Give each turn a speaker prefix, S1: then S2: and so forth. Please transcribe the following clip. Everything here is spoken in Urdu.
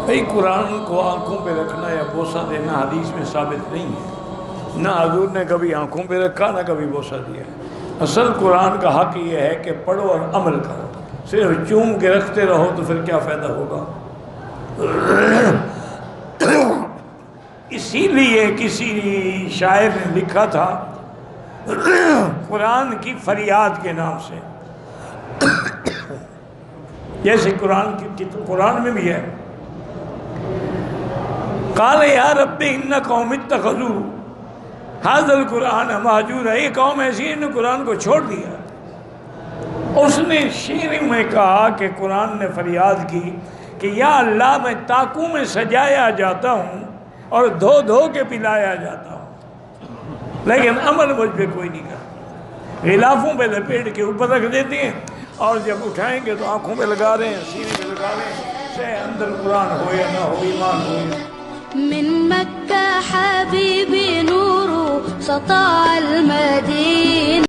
S1: بھئی قرآن کو آنکھوں پہ رکھنا یا بوسہ دینا حدیث میں ثابت نہیں ہے، نہ حضور نے کبھی آنکھوں پہ رکھا نہ کبھی بوسہ دیا۔ اصل قرآن کا حق یہ ہے کہ پڑھو اور عمل کرو، صرف چوم کے رکھتے رہو تو پھر کیا فائدہ ہوگا؟ اسی لیے کسی شاعر نے لکھا تھا قرآن کی فریاد کے نام سے، جیسے قرآن میں بھی ہے، قال یا رب ان قوم اتخذوا ھذا القرآن مہجورا، یہ قوم ایسی ہے انہوں نے قرآن کو چھوڑ دیا۔ اس نے شعر میں کہا کہ قرآن نے فریاد کی کہ یا اللہ میں طاقوں میں سجایا جاتا ہوں اور دھو دھو کے پلایا جاتا ہوں، لیکن عمل مجھ پہ کوئی نہیں کرتا۔ غلافوں پہ لپیٹ کے اوپر رکھ دیتے ہیں اور جب اٹھائیں گے تو آنکھوں پہ لگا رہے ہیں، سینے پہ لگا رہے ہیں، سے اندر قرآن ہو یا نہ ہو، ایمان ہو یا
S2: من مكة حبيبي نور سطع المدينة